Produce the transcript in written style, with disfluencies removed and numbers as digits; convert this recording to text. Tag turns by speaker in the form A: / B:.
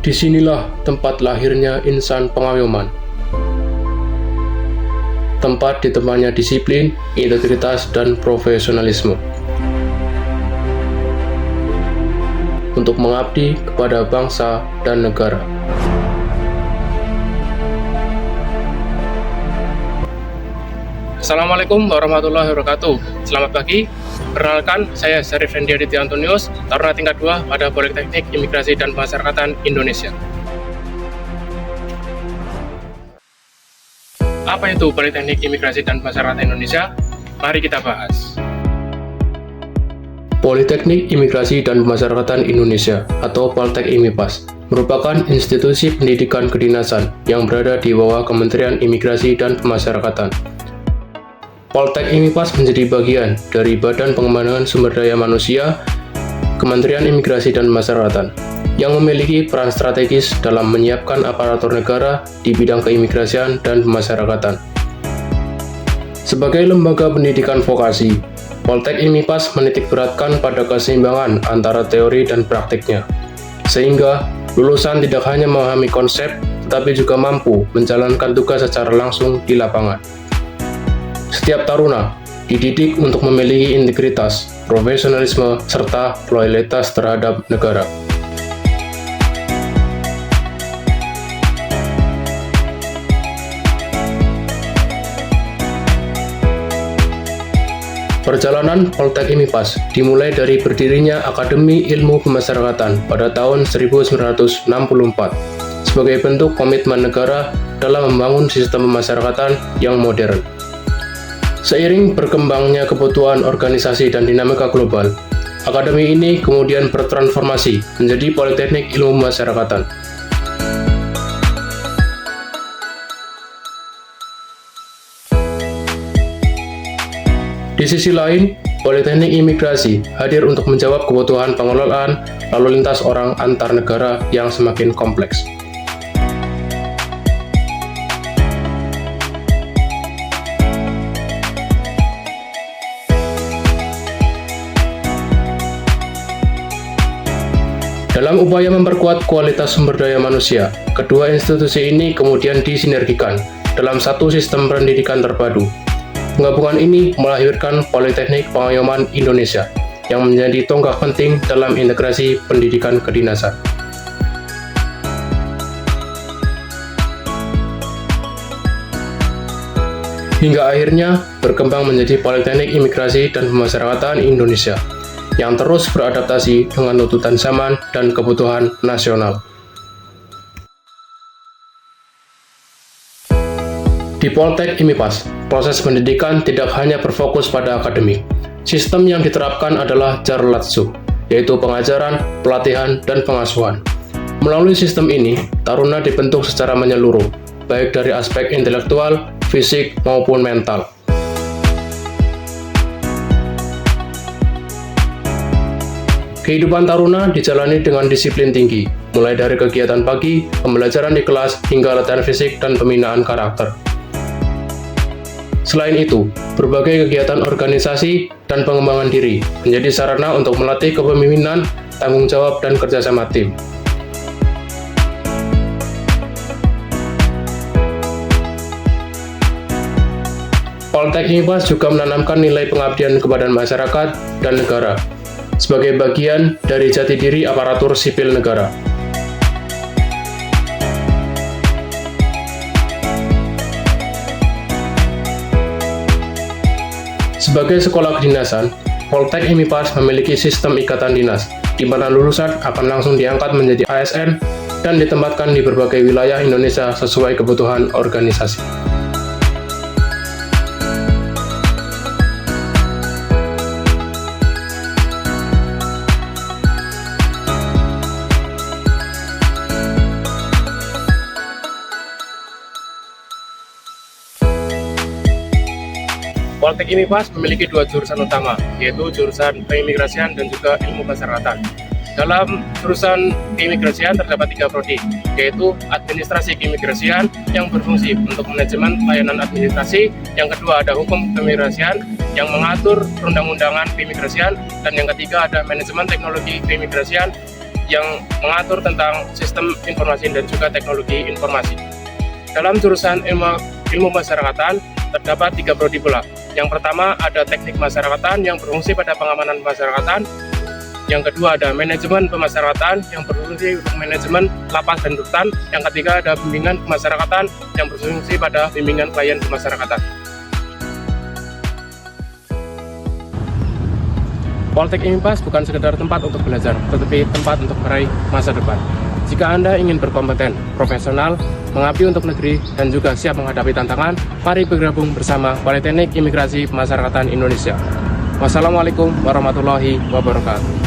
A: Disinilah tempat lahirnya insan pengayoman. Tempat ditemukannya disiplin, integritas, dan profesionalisme untuk mengabdi kepada bangsa dan negara. Assalamualaikum warahmatullahi wabarakatuh. Selamat pagi. Perkenalkan, saya Syarif Fendi Aditya Antonius, Taruna tingkat 2 pada Politeknik Imigrasi dan Pemasyarakatan Indonesia. Apa itu Politeknik Imigrasi dan Pemasyarakatan Indonesia? Mari kita bahas. Politeknik Imigrasi dan Pemasyarakatan Indonesia atau Poltek IMIPAS merupakan institusi pendidikan kedinasan yang berada di bawah Kementerian Imigrasi dan Pemasyarakatan. Poltek IMIPAS menjadi bagian dari Badan Pengembangan Sumber Daya Manusia Kementerian Imigrasi dan Pemasyarakatan yang memiliki peran strategis dalam menyiapkan aparatur negara di bidang keimigrasian dan pemasyarakatan. Sebagai lembaga pendidikan vokasi, Poltek IMIPAS menitikberatkan pada keseimbangan antara teori dan praktiknya, sehingga lulusan tidak hanya memahami konsep, tetapi juga mampu menjalankan tugas secara langsung di lapangan. Setiap taruna dididik untuk memiliki integritas, profesionalisme, serta loyalitas terhadap negara. Perjalanan Poltek IMIPAS dimulai dari berdirinya Akademi Ilmu Pemasyarakatan pada tahun 1964 sebagai bentuk komitmen negara dalam membangun sistem pemasyarakatan yang modern. Seiring berkembangnya kebutuhan organisasi dan dinamika global, akademi ini kemudian bertransformasi menjadi Politeknik Ilmu Pemasyarakatan. Di sisi lain, Politeknik Imigrasi hadir untuk menjawab kebutuhan pengelolaan lalu lintas orang antar negara yang semakin kompleks. Dalam upaya memperkuat kualitas sumber daya manusia, kedua institusi ini kemudian disinergikan dalam satu sistem pendidikan terpadu. Penggabungan ini melahirkan Politeknik Pengayoman Indonesia yang menjadi tonggak penting dalam integrasi pendidikan kedinasan. Hingga akhirnya berkembang menjadi Politeknik Imigrasi dan Pemasyarakatan Indonesia yang terus beradaptasi dengan tuntutan zaman dan kebutuhan nasional. Di Poltek IMIPAS, proses pendidikan tidak hanya berfokus pada akademik. Sistem yang diterapkan adalah Jarlatsu, yaitu pengajaran, pelatihan, dan pengasuhan. Melalui sistem ini, taruna dibentuk secara menyeluruh, baik dari aspek intelektual, fisik, maupun mental. Kehidupan taruna dijalani dengan disiplin tinggi, mulai dari kegiatan pagi, pembelajaran di kelas, hingga latihan fisik dan pembinaan karakter. Selain itu, berbagai kegiatan organisasi dan pengembangan diri menjadi sarana untuk melatih kepemimpinan, tanggung jawab, dan kerjasama tim. Poltek IMIPAS juga menanamkan nilai pengabdian kepada masyarakat dan negara sebagai bagian dari jati diri aparatur sipil negara. Sebagai sekolah kedinasan, Poltek IMIPAS memiliki sistem ikatan dinas, di mana lulusan akan langsung diangkat menjadi ASN dan ditempatkan di berbagai wilayah Indonesia sesuai kebutuhan organisasi. Poltek IMIPAS memiliki dua jurusan utama, yaitu jurusan Keimigrasian dan juga Ilmu Pemasyarakatan. Dalam jurusan keimigrasian terdapat 3 prodi, yaitu Administrasi Keimigrasian yang berfungsi untuk manajemen layanan administrasi, yang kedua ada Hukum Keimigrasian yang mengatur perundang-undangan keimigrasian, dan yang ketiga ada Manajemen Teknologi Keimigrasian yang mengatur tentang sistem informasi dan juga teknologi informasi. Dalam jurusan ilmu masyarakatan terdapat 3 prodi pula. Yang pertama ada teknik masyarakatan yang berfungsi pada pengamanan pemasyarakatan. Yang kedua ada manajemen pemasyarakatan yang berfungsi untuk manajemen lapas dan rutan. Yang ketiga ada bimbingan pemasyarakatan yang berfungsi pada bimbingan klien pemasyarakatan. Poltek IMIPAS bukan sekedar tempat untuk belajar, tetapi tempat untuk meraih masa depan. Jika Anda ingin berkompeten, profesional, mengabdi untuk negeri, dan juga siap menghadapi tantangan, mari bergabung bersama Politeknik Imigrasi Pemasyarakatan Indonesia. Wassalamualaikum warahmatullahi wabarakatuh.